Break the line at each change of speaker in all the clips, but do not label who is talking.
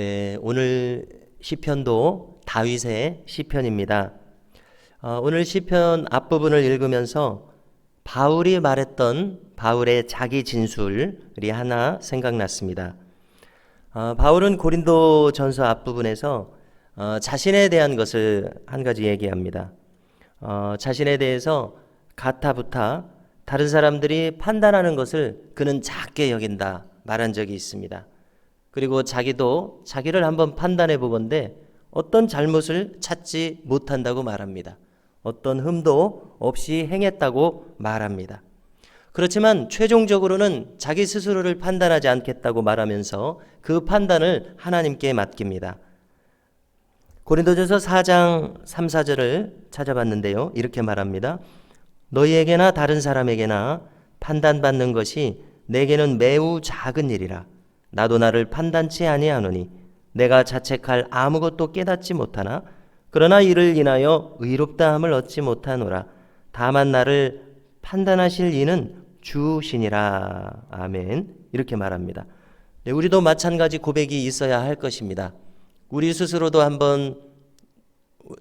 네, 오늘 시편도 다윗의 시편입니다. 오늘 시편 앞부분을 읽으면서 바울이 말했던 바울의 자기 진술이 하나 생각났습니다. 바울은 고린도 전서 앞부분에서 자신에 대한 것을 한 가지 얘기합니다. 자신에 대해서 가타부타 다른 사람들이 판단하는 것을 그는 작게 여긴다 말한 적이 있습니다. 그리고 자기도 자기를 한번 판단해 보건대 어떤 잘못을 찾지 못한다고 말합니다. 어떤 흠도 없이 행했다고 말합니다. 그렇지만 최종적으로는 자기 스스로를 판단하지 않겠다고 말하면서 그 판단을 하나님께 맡깁니다. 고린도전서 4장 3, 4절을 찾아봤는데요. 이렇게 말합니다. 너희에게나 다른 사람에게나 판단받는 것이 내게는 매우 작은 일이라. 나도 나를 판단치 아니하노니 내가 자책할 아무것도 깨닫지 못하나 그러나 이를 인하여 의롭다함을 얻지 못하노라. 다만 나를 판단하실 이는 주시니라. 아멘. 이렇게 말합니다. 네, 우리도 마찬가지 고백이 있어야 할 것입니다. 우리 스스로도 한번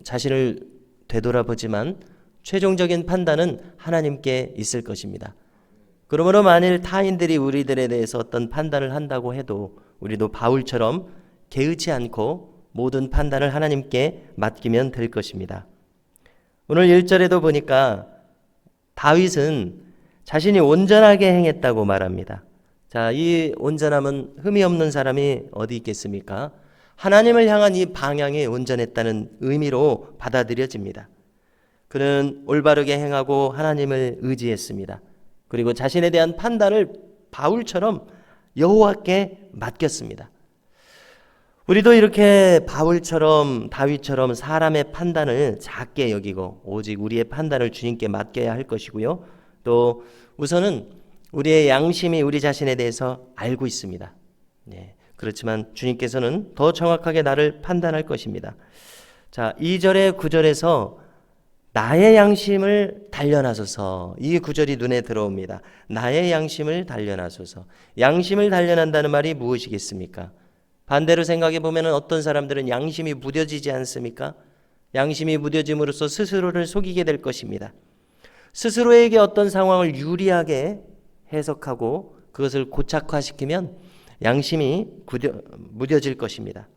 자신을 되돌아보지만 최종적인 판단은 하나님께 있을 것입니다. 그러므로 만일 타인들이 우리들에 대해서 어떤 판단을 한다고 해도 우리도 바울처럼 개의치 않고 모든 판단을 하나님께 맡기면 될 것입니다. 오늘 1절에도 보니까 다윗은 자신이 온전하게 행했다고 말합니다. 자, 이 온전함은 흠이 없는 사람이 어디 있겠습니까? 하나님을 향한 이 방향이 온전했다는 의미로 받아들여집니다. 그는 올바르게 행하고 하나님을 의지했습니다. 그리고 자신에 대한 판단을 바울처럼 여호와께 맡겼습니다. 우리도 이렇게 바울처럼 다윗처럼 사람의 판단을 작게 여기고 오직 우리의 판단을 주님께 맡겨야 할 것이고요. 또 우선은 우리의 양심이 우리 자신에 대해서 알고 있습니다. 네, 그렇지만 주님께서는 더 정확하게 나를 판단할 것입니다. 자, 2절에 9절에서 나의 양심을 단련하소서. 이 구절이 눈에 들어옵니다. 나의 양심을 단련하소서. 양심을 단련한다는 말이 무엇이겠습니까? 반대로 생각해 보면 어떤 사람들은 양심이 무뎌지지 않습니까? 양심이 무뎌짐으로써 스스로를 속이게 될 것입니다. 스스로에게 어떤 상황을 유리하게 해석하고 그것을 고착화시키면 양심이 무뎌질 것입니다.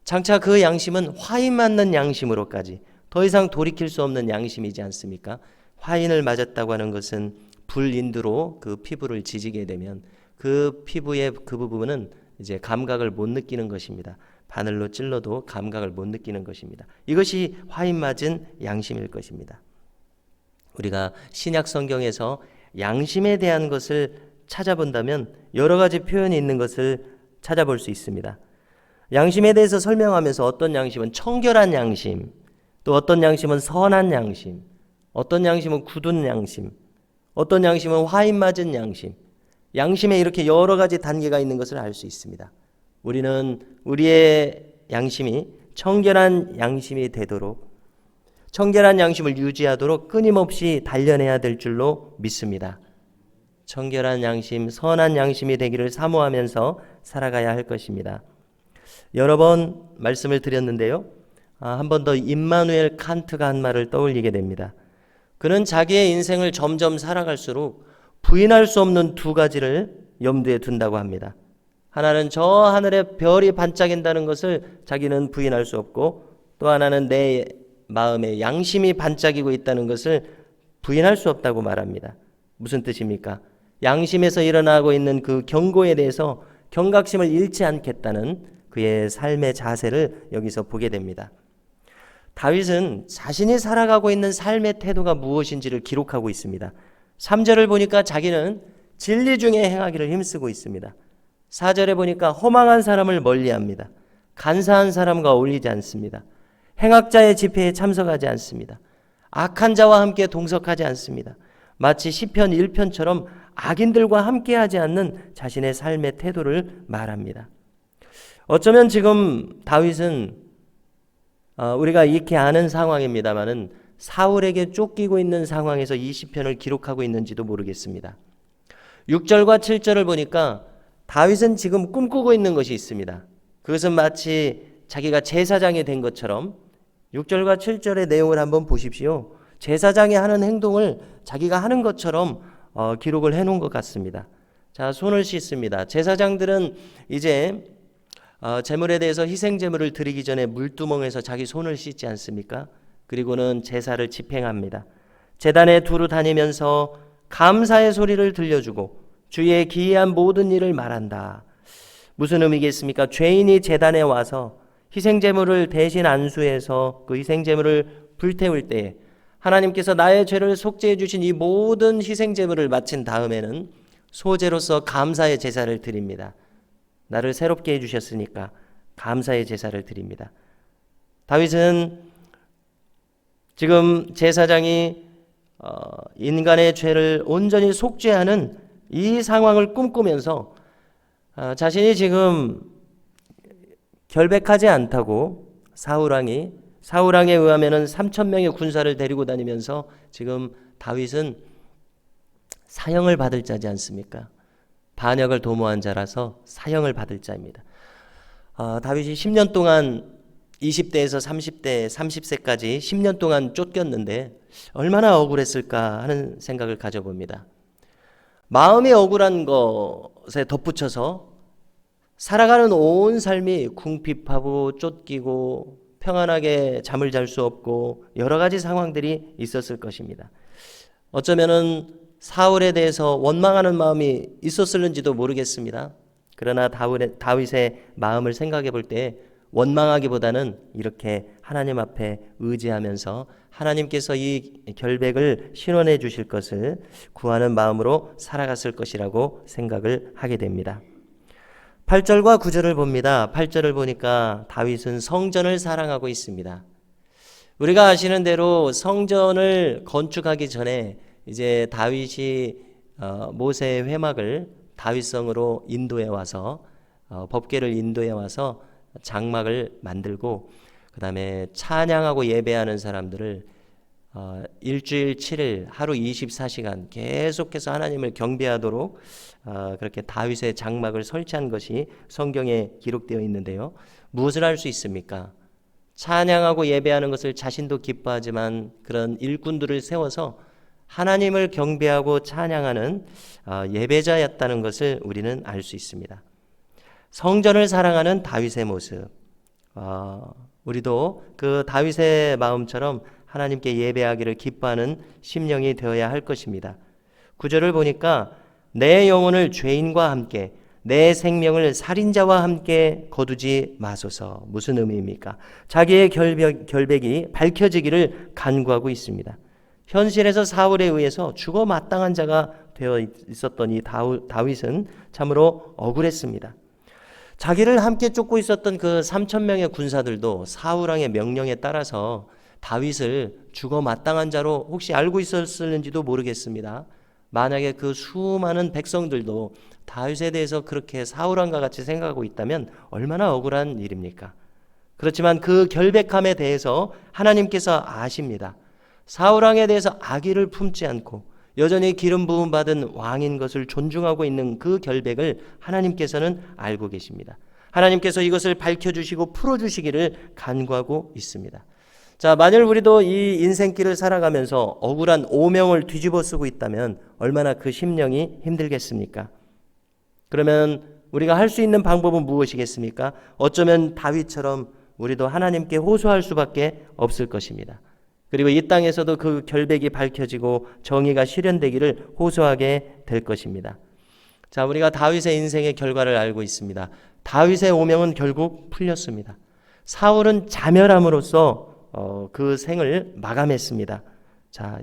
장차 그 양심은 화인 맞는 양심으로까지 더 이상 돌이킬 수 없는 양심이지 않습니까? 화인을 맞았다고 하는 것은 불인두로 그 피부를 지지게 되면 그 피부의 그 부분은 이제 감각을 못 느끼는 것입니다. 바늘로 찔러도 감각을 못 느끼는 것입니다. 이것이 화인 맞은 양심일 것입니다. 우리가 신약 성경에서 양심에 대한 것을 찾아본다면 여러 가지 표현이 있는 것을 찾아볼 수 있습니다. 양심에 대해서 설명하면서 어떤 양심은 청결한 양심, 또 어떤 양심은 선한 양심, 어떤 양심은 굳은 양심, 어떤 양심은 화인 맞은 양심, 양심에 이렇게 여러 가지 단계가 있는 것을 알 수 있습니다. 우리는 우리의 양심이 청결한 양심이 되도록, 청결한 양심을 유지하도록 끊임없이 단련해야 될 줄로 믿습니다. 청결한 양심, 선한 양심이 되기를 사모하면서 살아가야 할 것입니다. 여러 번 말씀을 드렸는데요. 한 번 더 임마누엘 칸트가 한 말을 떠올리게 됩니다. 그는 자기의 인생을 점점 살아갈수록 부인할 수 없는 두 가지를 염두에 둔다고 합니다. 하나는 저 하늘에 별이 반짝인다는 것을 자기는 부인할 수 없고, 또 하나는 내 마음에 양심이 반짝이고 있다는 것을 부인할 수 없다고 말합니다. 무슨 뜻입니까? 양심에서 일어나고 있는 그 경고에 대해서 경각심을 잃지 않겠다는 그의 삶의 자세를 여기서 보게 됩니다. 다윗은 자신이 살아가고 있는 삶의 태도가 무엇인지를 기록하고 있습니다. 3절을 보니까 자기는 진리 중에 행하기를 힘쓰고 있습니다. 4절에 보니까 허망한 사람을 멀리합니다. 간사한 사람과 어울리지 않습니다. 행악자의 집회에 참석하지 않습니다. 악한 자와 함께 동석하지 않습니다. 마치 시편 1편처럼 악인들과 함께하지 않는 자신의 삶의 태도를 말합니다. 어쩌면 지금 다윗은 우리가 익히 아는 상황입니다마는 사울에게 쫓기고 있는 상황에서 이 시편을 기록하고 있는지도 모르겠습니다. 6절과 7절을 보니까 다윗은 지금 꿈꾸고 있는 것이 있습니다. 그것은 마치 자기가 제사장이 된 것처럼 6절과 7절의 내용을 한번 보십시오. 제사장이 하는 행동을 자기가 하는 것처럼 기록을 해놓은 것 같습니다. 자, 손을 씻습니다. 제사장들은 이제 제물에 대해서 희생 제물을 드리기 전에 물두멍에서 자기 손을 씻지 않습니까? 그리고는 제사를 집행합니다. 제단에 두루 다니면서 감사의 소리를 들려주고 주의 기이한 모든 일을 말한다. 무슨 의미겠습니까? 죄인이 제단에 와서 희생 제물을 대신 안수해서 그 희생 제물을 불태울 때에 하나님께서 나의 죄를 속죄해 주신 이 모든 희생 제물을 마친 다음에는 소제로서 감사의 제사를 드립니다. 나를 새롭게 해주셨으니까 감사의 제사를 드립니다. 다윗은 지금 제사장이 인간의 죄를 온전히 속죄하는 이 상황을 꿈꾸면서 자신이 지금 결백하지 않다고 사울왕에 의하면은 3,000명의 군사를 데리고 다니면서 지금 다윗은 사형을 받을 자지 않습니까? 반역을 도모한 자라서 사형을 받을 자입니다. 다윗이 10년 동안 20대에서 30대, 30세까지 10년 동안 쫓겼는데 얼마나 억울했을까 하는 생각을 가져봅니다. 마음이 억울한 것에 덧붙여서 살아가는 온 삶이 궁핍하고 쫓기고 평안하게 잠을 잘 수 없고 여러 가지 상황들이 있었을 것입니다. 어쩌면은 사울에 대해서 원망하는 마음이 있었을는지도 모르겠습니다. 그러나 다윗의 마음을 생각해 볼 때 원망하기보다는 이렇게 하나님 앞에 의지하면서 하나님께서 이 결백을 신원해 주실 것을 구하는 마음으로 살아갔을 것이라고 생각을 하게 됩니다. 8절과 9절을 봅니다. 8절을 보니까 다윗은 성전을 사랑하고 있습니다. 우리가 아시는 대로 성전을 건축하기 전에 이제 다윗이 모세의 회막을 다윗성으로 인도해 와서 법궤를 인도해 와서 장막을 만들고 그 다음에 찬양하고 예배하는 사람들을 일주일 7일 하루 24시간 계속해서 하나님을 경배하도록 그렇게 다윗의 장막을 설치한 것이 성경에 기록되어 있는데요. 무엇을 할 수 있습니까? 찬양하고 예배하는 것을 자신도 기뻐하지만 그런 일꾼들을 세워서 하나님을 경배하고 찬양하는 예배자였다는 것을 우리는 알 수 있습니다. 성전을 사랑하는 다윗의 모습, 우리도 그 다윗의 마음처럼 하나님께 예배하기를 기뻐하는 심령이 되어야 할 것입니다. 9절을 보니까 내 영혼을 죄인과 함께 내 생명을 살인자와 함께 거두지 마소서. 무슨 의미입니까? 자기의 결백이 밝혀지기를 간구하고 있습니다. 현실에서 사울에 의해서 죽어 마땅한 자가 되어 있었던 이 다윗은 참으로 억울했습니다. 자기를 함께 쫓고 있었던 그 3,000명의 군사들도 사울왕의 명령에 따라서 다윗을 죽어 마땅한 자로 혹시 알고 있었을는지도 모르겠습니다. 만약에 그 수많은 백성들도 다윗에 대해서 그렇게 사울왕과 같이 생각하고 있다면 얼마나 억울한 일입니까? 그렇지만 그 결백함에 대해서 하나님께서 아십니다. 사울왕에 대해서 악의를 품지 않고 여전히 기름 부음 받은 왕인 것을 존중하고 있는 그 결백을 하나님께서는 알고 계십니다. 하나님께서 이것을 밝혀주시고 풀어주시기를 간구하고 있습니다. 자, 만일 우리도 이 인생길을 살아가면서 억울한 오명을 뒤집어 쓰고 있다면 얼마나 그 심령이 힘들겠습니까? 그러면 우리가 할 수 있는 방법은 무엇이겠습니까? 어쩌면 다윗처럼 우리도 하나님께 호소할 수밖에 없을 것입니다. 그리고 이 땅에서도 그 결백이 밝혀지고 정의가 실현되기를 호소하게 될 것입니다. 자, 우리가 다윗의 인생의 결과를 알고 있습니다. 다윗의 오명은 결국 풀렸습니다. 사울은 자멸함으로써 그 생을 마감했습니다. 자,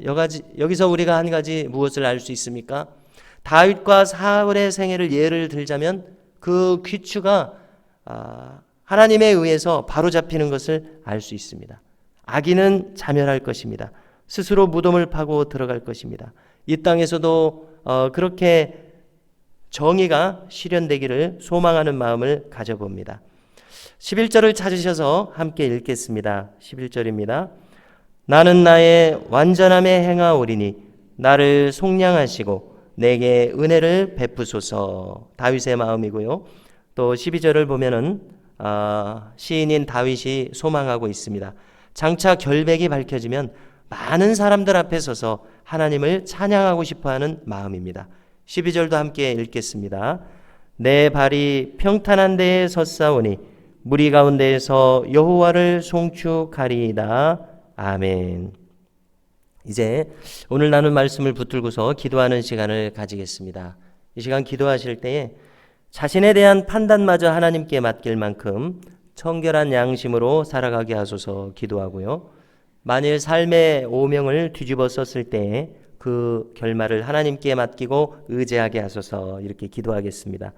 여기서 우리가 한 가지 무엇을 알 수 있습니까? 다윗과 사울의 생애를 예를 들자면 그 귀추가 하나님에 의해서 바로잡히는 것을 알 수 있습니다. 악인은 자멸할 것입니다. 스스로 무덤을 파고 들어갈 것입니다. 이 땅에서도 그렇게 정의가 실현되기를 소망하는 마음을 가져봅니다. 11절을 찾으셔서 함께 읽겠습니다. 11절입니다. 나는 나의 완전함에 행하오리니 나를 속량하시고 내게 은혜를 베푸소서. 다윗의 마음이고요. 또 12절을 보면은 시인인 다윗이 소망하고 있습니다. 장차 결백이 밝혀지면 많은 사람들 앞에 서서 하나님을 찬양하고 싶어하는 마음입니다. 12절도 함께 읽겠습니다. 내 발이 평탄한 데에 섰사오니 무리 가운데에서 여호와를 송축하리이다. 아멘. 이제 오늘 나눈 말씀을 붙들고서 기도하는 시간을 가지겠습니다. 이 시간 기도하실 때에 자신에 대한 판단마저 하나님께 맡길 만큼 청결한 양심으로 살아가게 하소서 기도하고요. 만일 삶의 오명을 뒤집어 썼을 때에 그 결말을 하나님께 맡기고 의지하게 하소서 이렇게 기도하겠습니다.